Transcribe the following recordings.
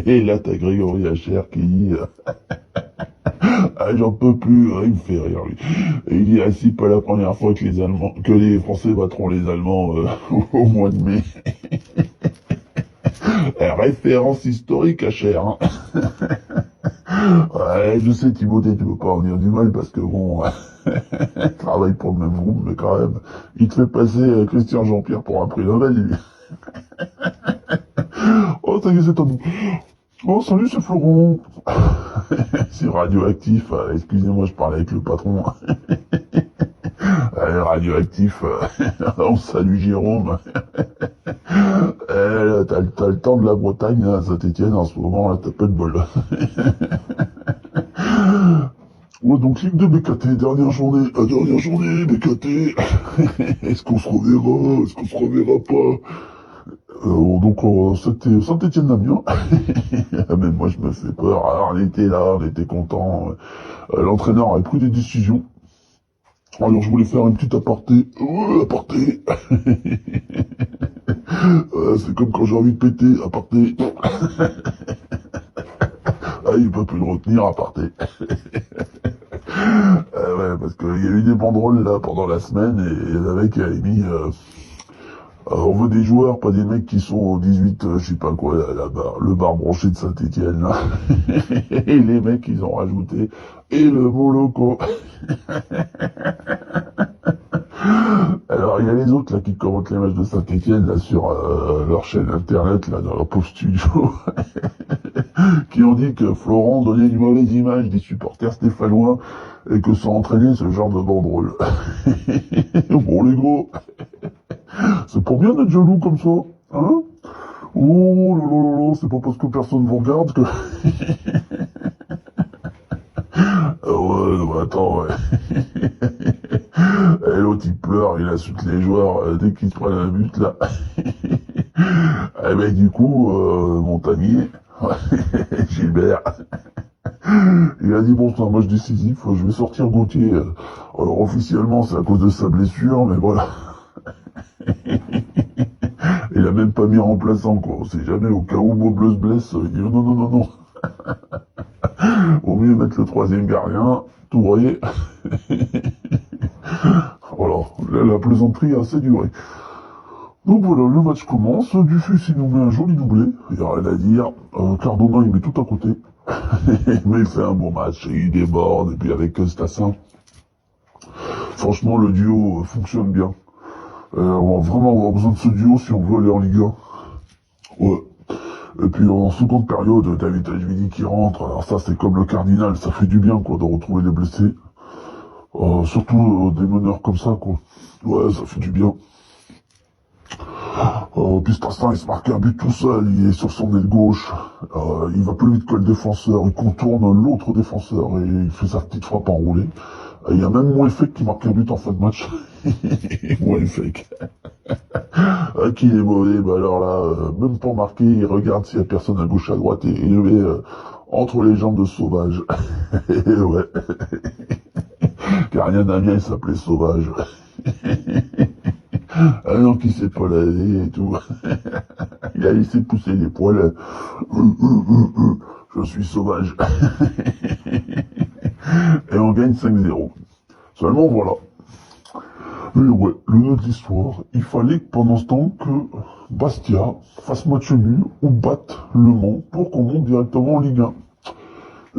Et là, t'as Grégory Hacher qui dit ah, j'en peux plus, il me fait rire, lui. Et il dit, ah, si, pas la première fois que les Français battront les Allemands au mois de mai. Référence historique, Hacher, hein. Ouais, je sais, Timothée, tu veux pas en dire du mal parce que bon, travaille pour le même groupe, mais quand même, il te fait passer Christian Jean-Pierre pour un prix Nobel, lui. Oh, ça y est, c'est à nous. Oh, salut, c'est Florent. C'est radioactif. Excusez-moi, je parle avec le patron. Radioactif. On salue Jérôme. T'as le temps de la Bretagne, à Saint-Etienne, en ce moment, là, t'as pas de bol. Ouais, donc Ligue de BKT, dernière journée, BKT. Est-ce qu'on se reverra? Est-ce qu'on se reverra pas? C'était Saint-Etienne-Amiens. Même moi, je me fais peur. Alors, on était là, on était content. L'entraîneur avait pris des décisions. Alors, je voulais faire une petite aparté. Aparté. C'est comme quand j'ai envie de péter, aparté. Ah, il peut plus le retenir, aparté. Ouais, parce qu'il y a eu des banderoles, là, pendant la semaine, et il y en avait qui avaient mis... on veut des joueurs, pas des mecs qui sont au 18, je sais pas quoi, le bar branché de Saint-Etienne, là. Et les mecs, ils ont rajouté, et le mot loco. Alors, il y a les autres, là, qui commentent les matchs de Saint-Etienne, là, sur leur chaîne internet, là, dans leur pauvre studio, qui ont dit que Florent donnait une mauvaise image des supporters stéphanois, et que ça entraînait ce genre de banderole. Bon, les gros, c'est pour bien d'être jaloux comme ça, hein? Oh là là là là, c'est pas parce que personne vous regarde que... Ouais, non, attends, ouais. Et l'autre, il pleure, il insulte les joueurs dès qu'ils se prennent un but, là. Et ben, du coup, Montagnier, Gilbert, il a dit, bon, c'est un match décisif, je vais sortir Gauthier. Alors, officiellement, c'est à cause de sa blessure, mais voilà. Il a même pas mis remplaçant, quoi. On sait jamais, au cas où Mobleu se blesse, il dit, non, non, non, non. Au mieux mettre le troisième gardien, Touré. Voilà, la plaisanterie a assez duré. Donc voilà, le match commence, Dufus il nous met un joli doublé, il n'y a rien à dire, Cardona il met tout à côté, mais il fait un bon match, il déborde, et puis avec Stassin, franchement le duo fonctionne bien. On va vraiment avoir besoin de ce duo si on veut aller en Ligue 1. Ouais. Et puis en seconde période, David Ajvili qui rentre, alors ça c'est comme le Cardinal, ça fait du bien quoi de retrouver les blessés. Surtout des meneurs comme ça quoi. Ouais, ça fait du bien. Puis Stassin, il se marque un but tout seul, il est sur son aile gauche, il va plus vite que le défenseur, il contourne l'autre défenseur et il fait sa petite frappe enroulée. Il y a même Moefek qui marque un but en fin de match. Moefek. Qui est mauvais, bah alors là, même pour marquer, il regarde s'il y a personne à gauche à droite et il le met entre les jambes de Sauvage. Ouais. Car rien n'a bien, il s'appelait Sauvage. Ah non, qui s'est pas lavé et tout. Il a laissé pousser les poils. Je suis sauvage. Et on gagne 5-0. Seulement voilà. Mais ouais, le nœud de l'histoire, il fallait que pendant ce temps que Bastia fasse match nul ou batte Le Mans pour qu'on monte directement en Ligue 1.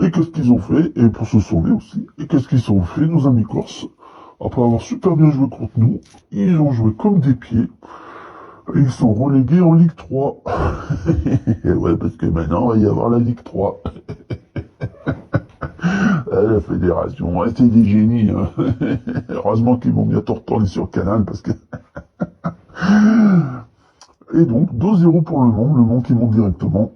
Et qu'est-ce qu'ils ont fait? Et pour se sauver aussi. Et qu'est-ce qu'ils ont fait, nos amis corses? Après avoir super bien joué contre nous, ils ont joué comme des pieds. Et ils sont relégués en Ligue 3. Et ouais, parce que maintenant, il va y avoir la Ligue 3. La fédération, ouais, c'est des génies. Hein. Heureusement qu'ils vont bientôt retourner sur Canal, parce que... Et donc, 2-0 pour Le Mans qui monte directement.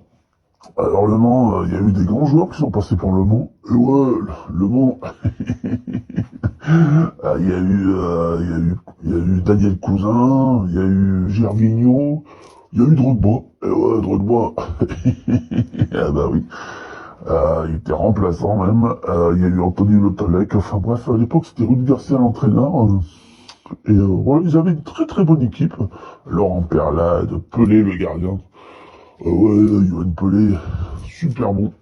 Alors Le Mans, il y a eu des grands joueurs qui sont passés pour Le Mans. Et ouais, Le Mans... Il y a eu Daniel Cousin, il y a eu Gervinho, il y a eu Drogba. Et ouais, Drogba. Ah bah oui. Il était remplaçant même. Il y a eu Anthony Le Tallec. Enfin bref, à l'époque c'était Rudy Garcia l'entraîneur. Voilà, ils avaient une très très bonne équipe. Laurent Perlade, Pelé le gardien. Ouais, Yoann Pelé, super bon.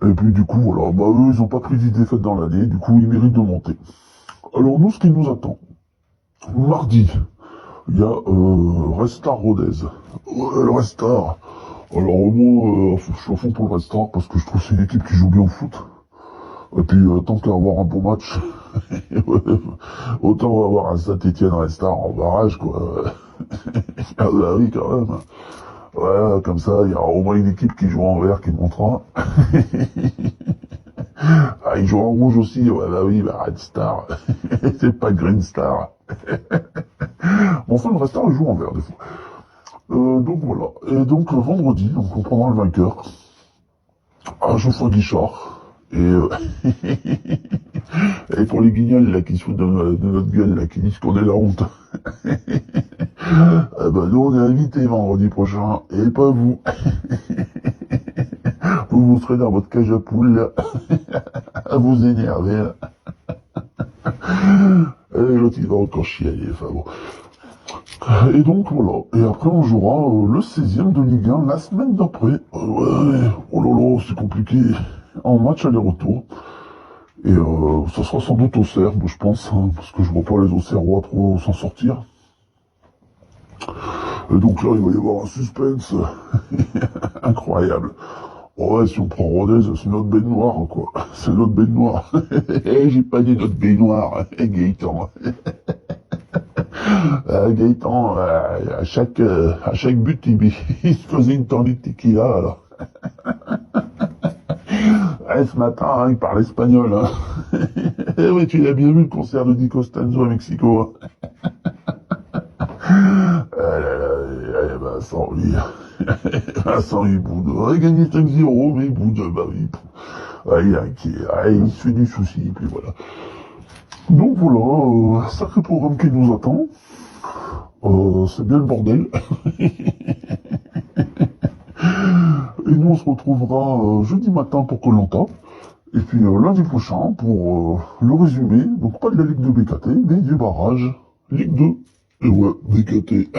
Et puis du coup, voilà, bah eux, ils ont pas pris d'idée faite dans l'année, du coup, ils méritent de monter. Alors nous, ce qui nous attend, mardi, il y a Restar Rodez. Ouais, le Restar. Alors moi, je suis à fond pour le Restar parce que je trouve que c'est une équipe qui joue bien au foot. Et puis tant qu'à avoir un bon match, autant avoir un Saint-Étienne Restar en barrage, quoi. Ah bah oui, quand même. Ouais, comme ça, il y aura au moins une équipe qui joue en vert qui montera. Ah, il joue en rouge aussi, ouais, bah oui, bah Red Star. C'est pas Green Star. Bon, enfin, le Red Star, il joue en vert, des fois. Donc voilà. Et donc, vendredi, donc, on prendra le vainqueur. À Geoffroy Guichard. Et pour les guignols, là, qui se foutent de notre gueule, là, qui disent qu'on est la honte. Bah, nous, on est invités vendredi prochain, et pas vous. Vous serez dans votre cage à poules, là, à vous énerver, là. Et l'autre, il va encore chialer, enfin bon. Et donc, voilà. Et après, on jouera le 16e de Ligue 1 la semaine d'après. Ouais, oh là là, c'est compliqué. En match aller-retour. Et ça sera sans doute Auxerre, je pense, hein, parce que je vois pas les Auxerrois trop s'en sortir. Et donc là, il va y avoir un suspense incroyable. Ouais, si on prend Rodez, c'est notre baignoire, quoi. C'est notre baignoire. J'ai pas dit notre baignoire, Gaëtan. Gaëtan, à chaque but, il se faisait une tendue de tequila, alors. Ouais, ce matin, hein, il parle espagnol, hein. Eh oui, tu l'as bien vu, le concert de Di Costanzo à Mexico. Vincent, lui. Vincent, il boude. Il a gagné 5-0, mais il boude, bah oui. Ouais, il est inquiet. Ouais, il se fait du souci, puis voilà. Donc voilà, sacré programme qui nous attend. C'est bien le bordel. Et nous, on se retrouvera jeudi matin pour koh. Et puis lundi prochain pour le résumé. Donc pas de la Ligue de BKT, mais du barrage. Ligue 2. Et ouais, BKT.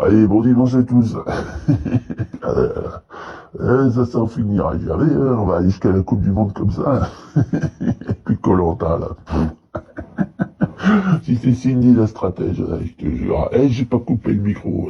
Allez, bon dimanche à tous. Ça s'en finira jamais. On va aller jusqu'à la Coupe du Monde comme ça. Et puis koh, là. Si c'est Cindy la stratège, je te jure. J'ai pas coupé le micro.